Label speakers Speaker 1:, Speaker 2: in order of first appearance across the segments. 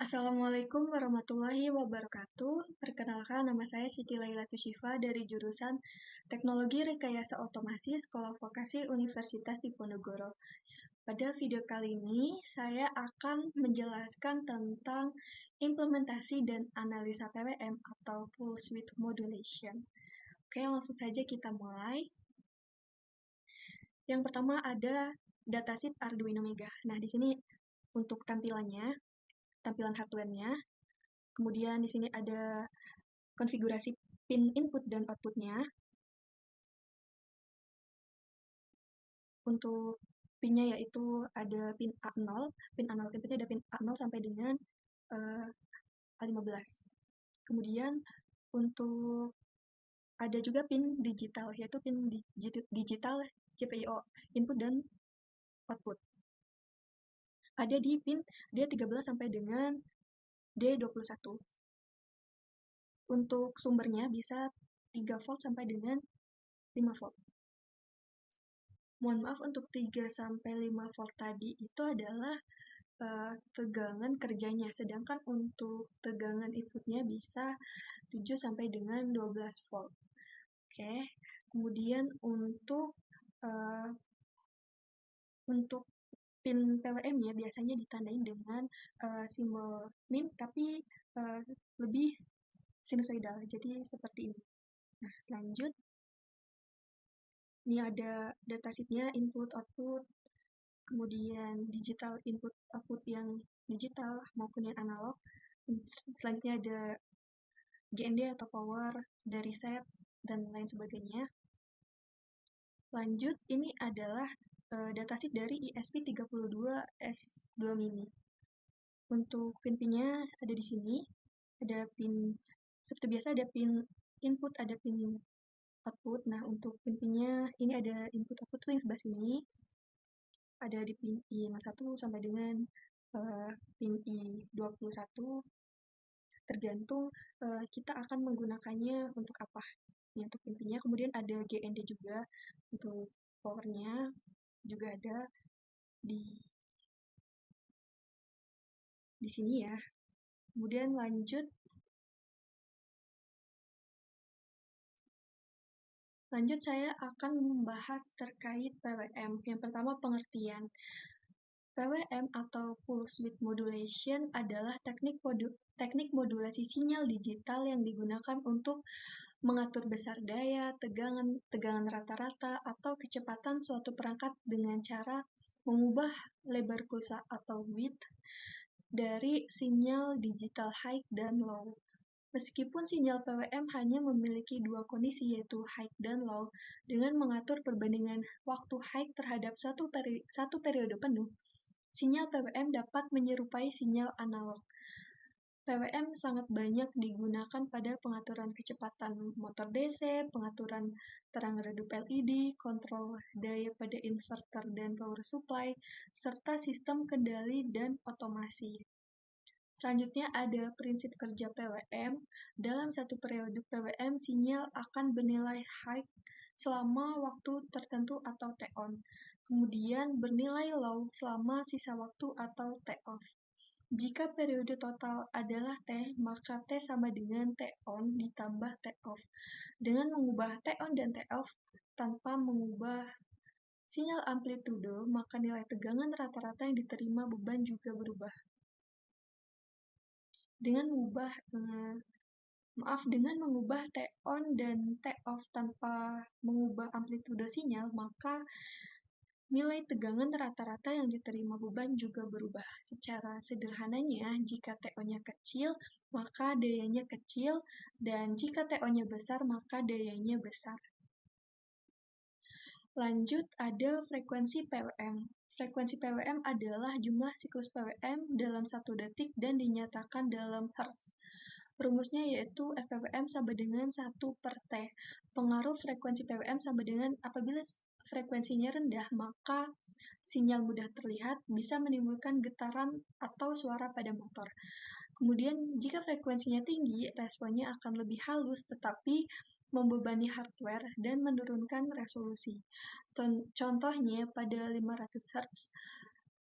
Speaker 1: Assalamualaikum warahmatullahi wabarakatuh. Perkenalkan, nama saya Siti Laila Tushifa dari jurusan Teknologi Rekayasa Otomasi Sekolah Vokasi Universitas Diponegoro. Pada video kali ini, saya akan menjelaskan tentang implementasi dan analisa PWM atau Pulse Width Modulation. Oke, langsung saja kita mulai. Yang pertama ada datasheet Arduino Mega. Nah, di sini untuk tampilan hardware-nya. Kemudian di sini ada konfigurasi pin input dan output-nya. Untuk pin-nya yaitu ada pin A0, pin analog input-nya ada pin A0 sampai dengan A15. Kemudian untuk ada juga pin digital, yaitu pin digital GPIO, input dan output. Ada di pin D13 sampai dengan D21. Untuk sumbernya bisa 3 volt sampai dengan 5 volt. Mohon maaf, untuk 3 sampai 5 volt tadi itu adalah tegangan kerjanya, sedangkan untuk tegangan inputnya bisa 7 sampai dengan 12 volt. Oke, kemudian untuk pin PWM-nya biasanya ditandain dengan simbol min, tapi lebih sinusoidal, jadi seperti ini. Nah, lanjut. Ini ada datasheet-nya, input, output, kemudian digital input, output yang digital maupun yang analog. Selanjutnya ada GND atau power, dari reset, dan lain sebagainya. Lanjut, ini adalah datasheet dari ESP32S2 Mini. Untuk pin-pinnya ada di sini. Ada pin, seperti biasa ada pin input, ada pin output. Nah, untuk pin-pinnya ini ada input output yang sebelah sini. Ada di pin I01 sampai dengan pin I21. Tergantung kita akan menggunakannya untuk apa. Ini untuk pin-pinnya. Kemudian ada GND juga untuk powernya, juga ada di sini ya. Kemudian lanjut saya akan membahas terkait PWM. Yang pertama, pengertian. PWM atau Pulse Width Modulation adalah teknik modulasi sinyal digital yang digunakan untuk mengatur besar daya, tegangan rata-rata, atau kecepatan suatu perangkat dengan cara mengubah lebar pulsa atau width dari sinyal digital high dan low. Meskipun sinyal PWM hanya memiliki dua kondisi, yaitu high dan low, dengan mengatur perbandingan waktu high terhadap satu periode penuh, sinyal PWM dapat menyerupai sinyal analog. PWM sangat banyak digunakan pada pengaturan kecepatan motor DC, pengaturan terang redup LED, kontrol daya pada inverter dan power supply, serta sistem kendali dan otomasi. Selanjutnya ada prinsip kerja PWM. Dalam satu periode PWM, sinyal akan bernilai high selama waktu tertentu atau T-on. Kemudian bernilai low selama sisa waktu atau T-off. Jika periode total adalah T, maka T sama dengan T-on ditambah T-off. Dengan mengubah T-on dan T-off tanpa mengubah sinyal amplitudo, maka nilai tegangan rata-rata yang diterima beban juga berubah. Dengan mengubah T-on dan T-off tanpa mengubah amplitudo sinyal, maka nilai tegangan rata-rata yang diterima beban juga berubah. Secara sederhananya, jika T-on-nya kecil, maka dayanya kecil, dan jika T-on-nya besar, maka dayanya besar. Lanjut, ada frekuensi PWM. Frekuensi PWM adalah jumlah siklus PWM dalam 1 detik dan dinyatakan dalam Hertz. Rumusnya yaitu FPWM sama dengan 1/T. Pengaruh frekuensi PWM sama dengan apabila frekuensinya rendah, maka sinyal mudah terlihat, bisa menimbulkan getaran atau suara pada motor. Kemudian, jika frekuensinya tinggi, responnya akan lebih halus, tetapi membebani hardware dan menurunkan resolusi. Contohnya, pada 500 Hz,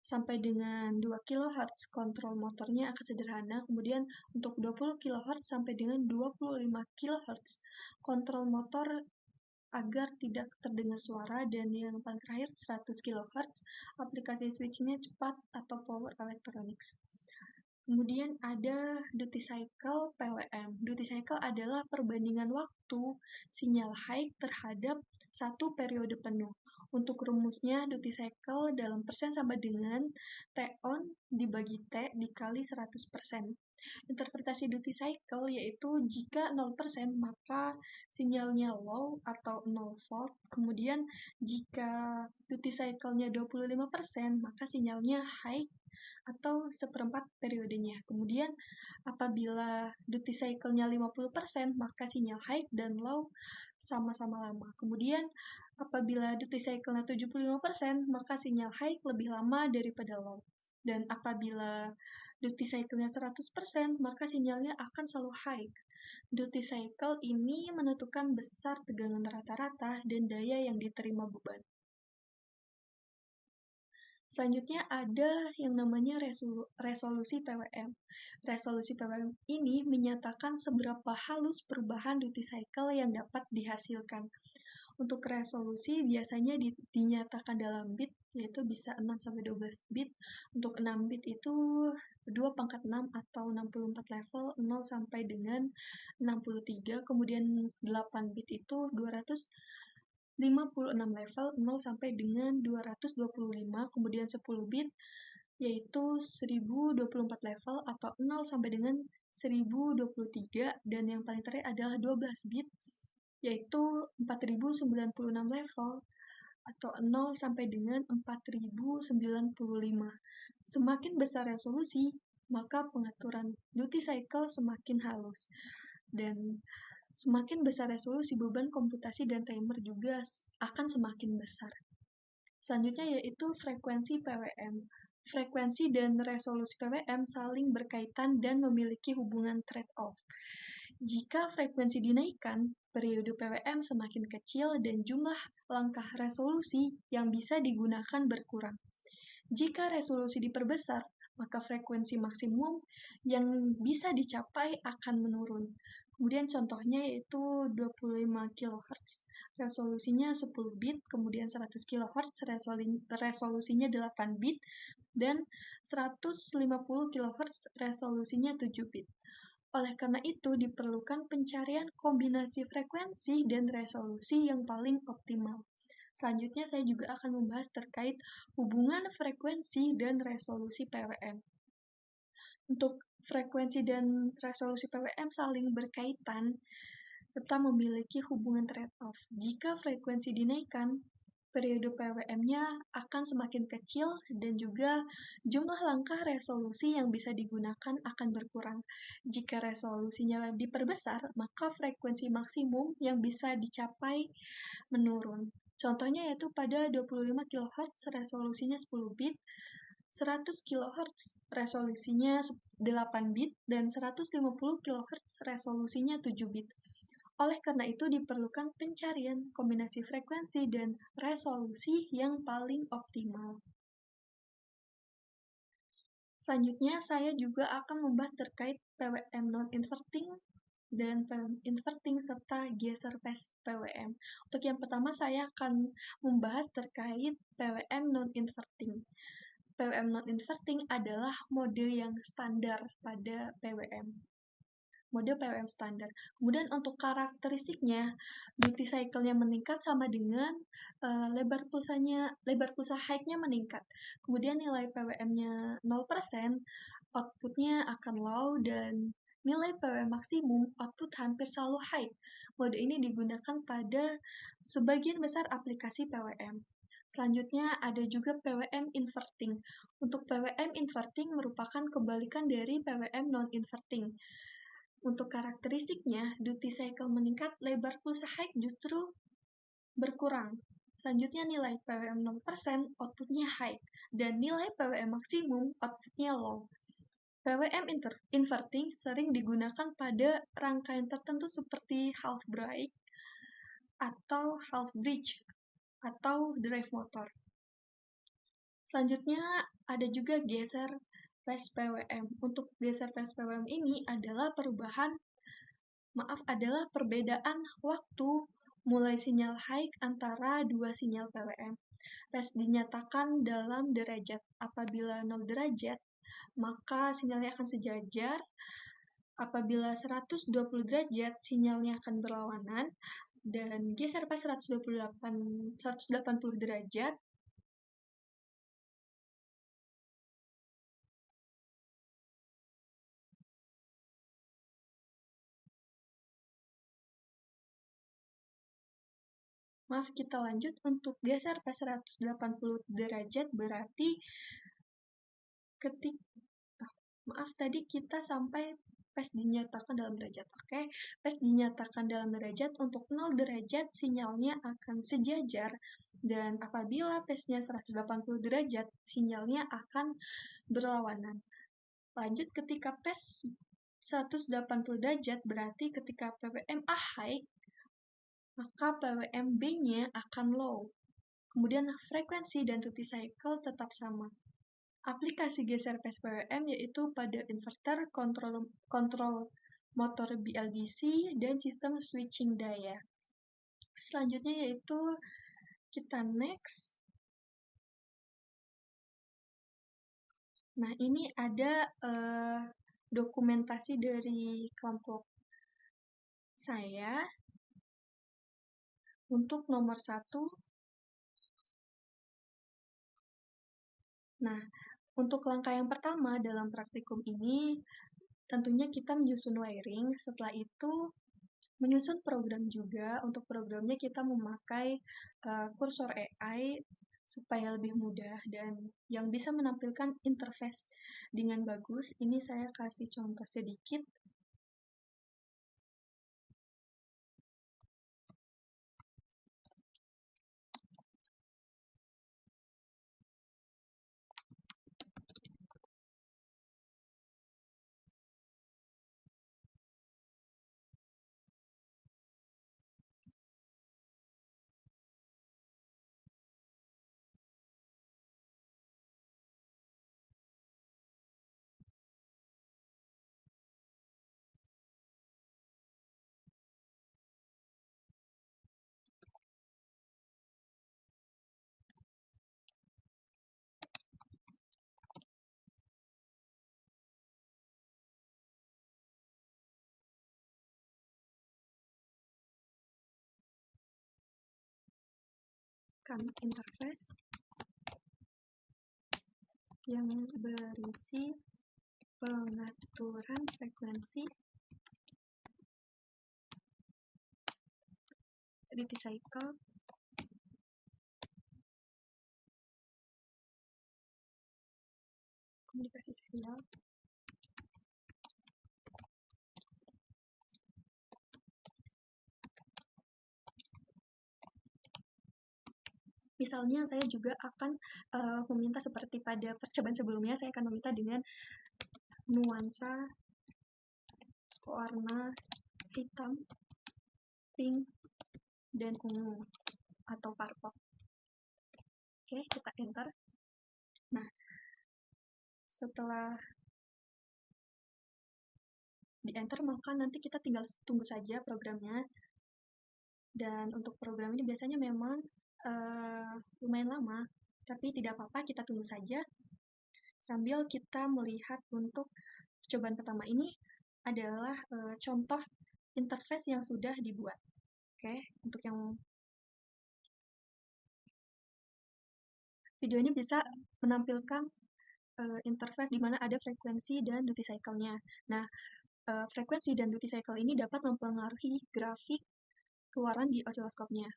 Speaker 1: sampai dengan 2 kHz, kontrol motornya akan sederhana. Kemudian untuk 20 kHz sampai dengan 25 kHz, kontrol motor agar tidak terdengar suara. Dan yang paling terakhir 100 kHz, aplikasi switchingnya cepat atau power electronics. Kemudian ada duty cycle PWM. Duty cycle adalah perbandingan waktu sinyal high terhadap satu periode penuh. Untuk rumusnya, duty cycle dalam persen sama dengan T on dibagi T dikali 100%. Interpretasi duty cycle yaitu jika 0% maka sinyalnya low atau 0 volt. Kemudian jika duty cycle-nya 25% maka sinyalnya high atau seperempat periodenya. Kemudian apabila duty cycle-nya 50% maka sinyal high dan low sama-sama lama. Kemudian apabila duty cycle-nya 75% maka sinyal high lebih lama daripada low. Dan apabila duty cycle-nya 100% maka sinyalnya akan selalu high. Duty cycle ini menentukan besar tegangan rata-rata dan daya yang diterima beban. Selanjutnya ada yang namanya resolusi PWM. Resolusi PWM ini menyatakan seberapa halus perubahan duty cycle yang dapat dihasilkan. Untuk resolusi biasanya dinyatakan dalam bit, yaitu bisa 6-12 bit. Untuk 6 bit itu 2⁻6 atau 64 level, 0 sampai dengan 63. Kemudian 8 bit itu 256 level, 0 sampai dengan 225. Kemudian 10 bit yaitu 1024 level atau 0 sampai dengan 1023. Dan yang paling terakhir adalah 12 bit yaitu 4096 level atau 0 sampai dengan 4095. Semakin besar resolusi, maka pengaturan duty cycle semakin halus. Dan semakin besar resolusi, beban komputasi dan timer juga akan semakin besar. Selanjutnya yaitu frekuensi PWM. Frekuensi dan resolusi PWM saling berkaitan dan memiliki hubungan trade-off. Jika frekuensi dinaikkan, periode PWM semakin kecil dan jumlah langkah resolusi yang bisa digunakan berkurang. Jika resolusi diperbesar, maka frekuensi maksimum yang bisa dicapai akan menurun. Kemudian contohnya yaitu 25 kHz, resolusinya 10 bit, kemudian 100 kHz, resolusinya 8 bit, dan 150 kHz, resolusinya 7 bit. Oleh karena itu, diperlukan pencarian kombinasi frekuensi dan resolusi yang paling optimal. Selanjutnya, saya juga akan membahas terkait hubungan frekuensi dan resolusi PWM. Untuk frekuensi dan resolusi PWM saling berkaitan serta memiliki hubungan trade-off. Jika frekuensi dinaikkan, periode PWM-nya akan semakin kecil dan juga jumlah langkah resolusi yang bisa digunakan akan berkurang. Jika resolusinya diperbesar, maka frekuensi maksimum yang bisa dicapai menurun. Contohnya yaitu pada 25 kHz resolusinya 10 bit, 100 kHz resolusinya 8 bit, dan 150 kHz resolusinya 7 bit. Oleh karena itu, diperlukan pencarian kombinasi frekuensi dan resolusi yang paling optimal. Selanjutnya, saya juga akan membahas terkait PWM non-inverting dan PWM inverting serta geser phase PWM. Untuk yang pertama, saya akan membahas terkait PWM non-inverting. PWM non-inverting adalah mode yang standar pada PWM. Mode PWM standar. Kemudian untuk karakteristiknya, duty cycle-nya meningkat sama dengan lebar pulsa high-nya meningkat. Kemudian nilai PWM-nya 0%, output-nya akan low, dan nilai PWM maksimum output hampir selalu high. Mode ini digunakan pada sebagian besar aplikasi PWM. Selanjutnya ada juga PWM inverting. Untuk PWM inverting merupakan kebalikan dari PWM non-inverting. Untuk karakteristiknya, duty cycle meningkat, lebar pulsa high justru berkurang. Selanjutnya nilai PWM 0%, outputnya high, dan nilai PWM maksimum, outputnya low. PWM inverting sering digunakan pada rangkaian tertentu seperti half brake, atau half bridge, atau drive motor. Selanjutnya ada juga geser phase PWM. Untuk geser phase PWM ini adalah perbedaan waktu mulai sinyal high antara dua sinyal PWM. Phase dinyatakan dalam derajat. Apabila 0 derajat, maka sinyalnya akan sejajar. Apabila 120 derajat, sinyalnya akan berlawanan. Dan geser pas 180 derajat, maaf, kita lanjut. Untuk geser pas 180 derajat berarti maaf, tadi kita sampai phase dinyatakan dalam derajat. Oke, phase dinyatakan dalam derajat. Untuk 0 derajat, sinyalnya akan sejajar. Dan apabila phase-nya 180 derajat, sinyalnya akan berlawanan. Lanjut, ketika phase 180 derajat, berarti ketika PWMA high, maka PWMB-nya akan low. Kemudian frekuensi dan duty cycle tetap sama. Aplikasi geser phase PWM yaitu pada inverter, kontrol motor BLDC, dan sistem switching daya. Selanjutnya yaitu kita next. Nah, ini ada dokumentasi dari kelompok saya untuk nomor 1. Nah, untuk langkah yang pertama dalam praktikum ini, tentunya kita menyusun wiring. Setelah itu, menyusun program juga. Untuk programnya kita memakai kursor AI supaya lebih mudah dan yang bisa menampilkan interface dengan bagus. Ini saya kasih contoh sedikit. Interface yang berisi pengaturan frekuensi, duty cycle, komunikasi serial, misalnya saya juga akan meminta seperti pada percobaan sebelumnya, saya akan meminta dengan nuansa warna hitam, pink, dan ungu atau purple. Oke, kita enter. Nah, setelah di enter, maka nanti kita tinggal tunggu saja programnya. Dan untuk program ini biasanya memang lumayan lama, tapi tidak apa-apa, kita tunggu saja sambil kita melihat. Untuk percobaan pertama ini adalah contoh interface yang sudah dibuat. Oke, untuk yang video ini bisa menampilkan interface di mana ada frekuensi dan duty cycle-nya. Nah, frekuensi dan duty cycle ini dapat mempengaruhi grafik keluaran di osiloskopnya.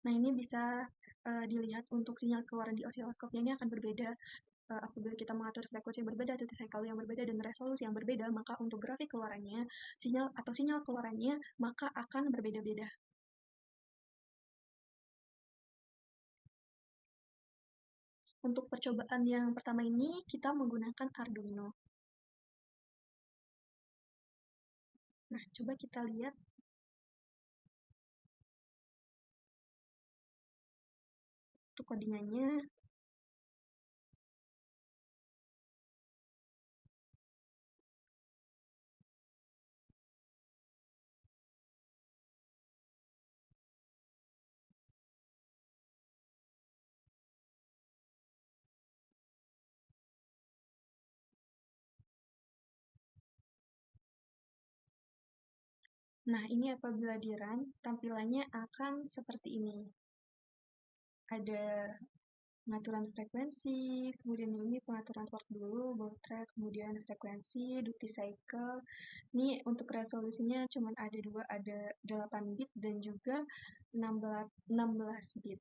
Speaker 1: Nah, ini bisa dilihat untuk sinyal keluaran di osiloskopnya ini akan berbeda apabila kita mengatur frekuensi yang berbeda, duty cycle yang berbeda, dan resolusi yang berbeda, maka untuk grafik keluarannya, sinyal keluarannya, maka akan berbeda-beda. Untuk percobaan yang pertama ini, kita menggunakan Arduino. Nah, coba kita lihat untuk codingannya. Nah, ini apabila di run, tampilannya akan seperti ini. Ada pengaturan frekuensi, kemudian ini pengaturan port dulu, baud rate, kemudian frekuensi, duty cycle. Ini untuk resolusinya cuma ada dua, ada 8 bit dan juga 16 bit.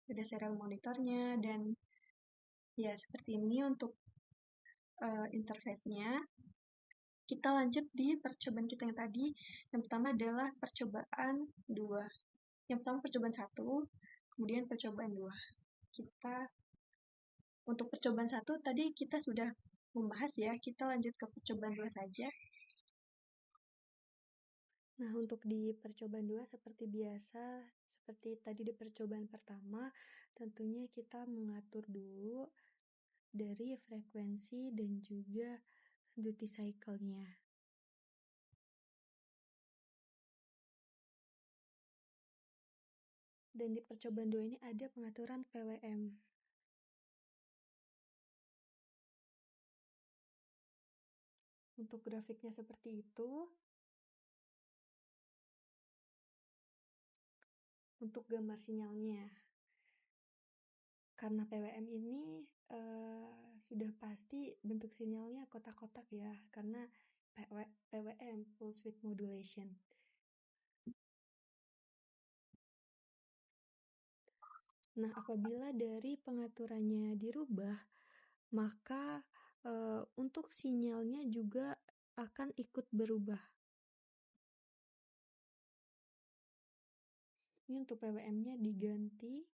Speaker 1: Ada serial monitornya dan ya seperti ini untuk interface-nya. Kita lanjut di percobaan kita yang tadi. Yang pertama adalah percobaan 2. Yang pertama percobaan 1, kemudian percobaan 2. Kita untuk percobaan 1 tadi kita sudah membahas ya, kita lanjut ke percobaan 2 saja.
Speaker 2: Nah, untuk di percobaan 2 seperti biasa, seperti tadi di percobaan pertama, tentunya kita mengatur dulu dari frekuensi dan juga duty cycle-nya. Dan di percobaan 2 ini ada pengaturan PWM. Untuk grafiknya seperti itu. Untuk gambar sinyalnya. Karena PWM ini sudah pasti bentuk sinyalnya kotak-kotak ya, karena PWM, Pulse Width Modulation. Nah, apabila dari pengaturannya dirubah, maka untuk sinyalnya juga akan ikut berubah. Ini untuk PWM-nya diganti.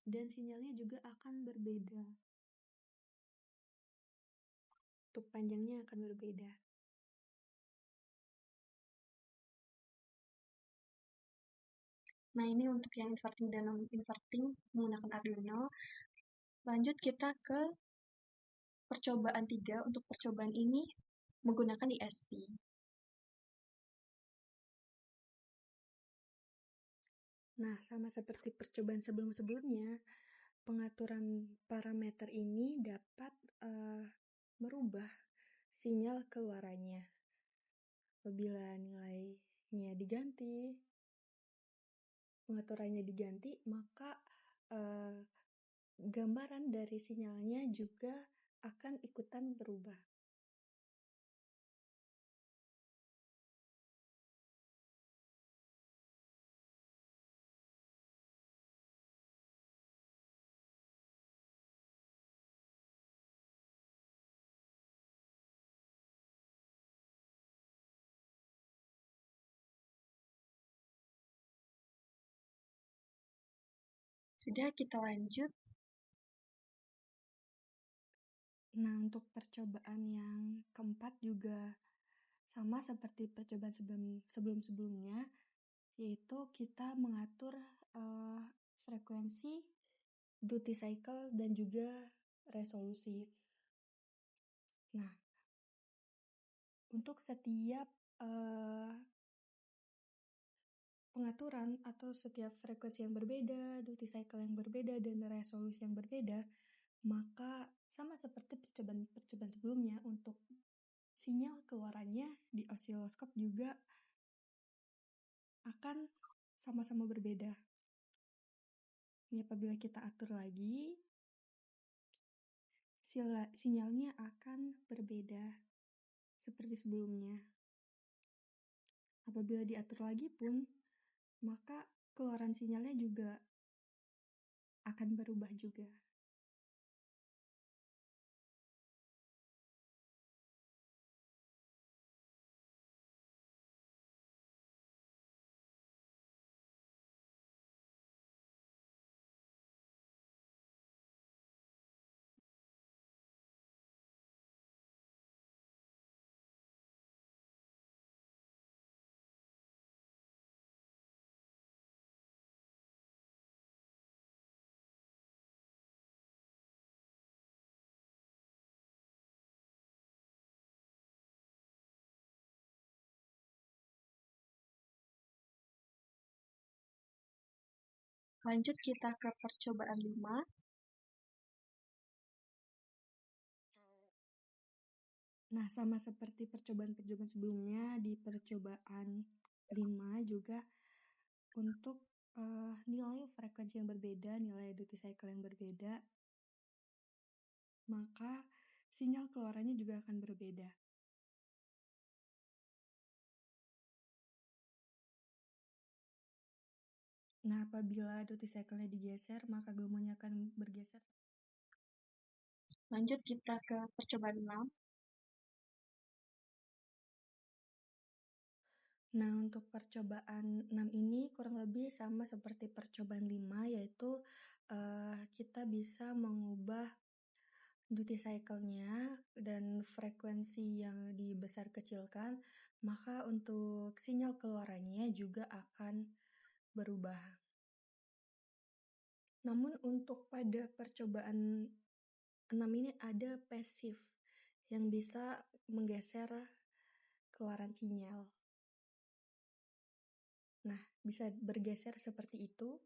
Speaker 2: Dan sinyalnya juga akan berbeda. Untuk panjangnya akan berbeda.
Speaker 1: Nah, ini untuk yang inverting dan non-inverting menggunakan Arduino. Lanjut kita ke percobaan 3. Untuk percobaan ini menggunakan ISP.
Speaker 2: Nah, sama seperti percobaan sebelum-sebelumnya, pengaturan parameter ini dapat merubah sinyal keluarannya. Apabila nilainya diganti, pengaturannya diganti, maka gambaran dari sinyalnya juga akan ikutan berubah.
Speaker 1: Sudah, kita lanjut.
Speaker 2: Nah, untuk percobaan yang keempat juga sama seperti percobaan sebelum-sebelumnya, yaitu kita mengatur frekuensi, duty cycle, dan juga resolusi. Nah, untuk setiap pengaturan atau setiap frekuensi yang berbeda, duty cycle yang berbeda, dan resolusi yang berbeda, maka sama seperti percobaan sebelumnya, untuk sinyal keluarannya di osiloskop juga akan sama-sama berbeda. Ini apabila kita atur lagi, sinyalnya akan berbeda seperti sebelumnya. Apabila diatur lagi pun, maka keluaran sinyalnya juga akan berubah juga.
Speaker 1: Lanjut kita ke percobaan 5.
Speaker 2: Nah, sama seperti percobaan-percobaan sebelumnya, di percobaan 5 juga untuk nilai frekuensi yang berbeda, nilai duty cycle yang berbeda, maka sinyal keluarannya juga akan berbeda. Nah, apabila duty cycle-nya digeser, maka gelombangnya akan bergeser.
Speaker 1: Lanjut kita ke percobaan 6.
Speaker 2: Nah, untuk percobaan 6 ini kurang lebih sama seperti percobaan 5, yaitu kita bisa mengubah duty cycle-nya dan frekuensi yang dibesar kecilkan, maka untuk sinyal keluarannya juga akan berubah. Namun untuk pada percobaan 6 ini ada pasif yang bisa menggeser keluaran sinyal. Nah, bisa bergeser seperti itu.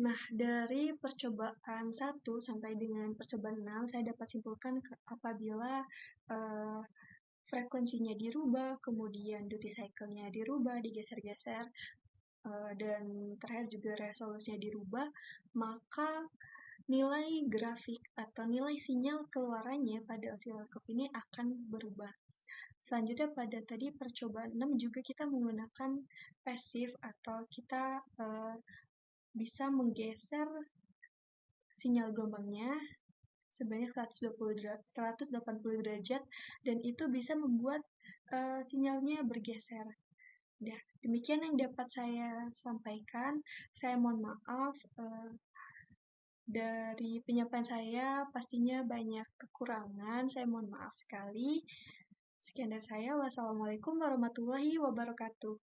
Speaker 1: Nah, dari percobaan 1 sampai dengan percobaan 6, saya dapat simpulkan apabila frekuensinya dirubah, kemudian duty cycle-nya dirubah, digeser-geser, dan terakhir juga resolusinya dirubah, maka nilai grafik atau nilai sinyal keluarannya pada osiloskop ini akan berubah. Selanjutnya pada tadi percobaan 6 juga kita menggunakan pasif atau kita bisa menggeser sinyal gelombangnya sebanyak 180 derajat dan itu bisa membuat sinyalnya bergeser. Nah, demikian yang dapat saya sampaikan. Saya mohon maaf dari penyampaian saya pastinya banyak kekurangan. Saya mohon maaf sekali. Sekian dari saya. Wassalamualaikum warahmatullahi wabarakatuh.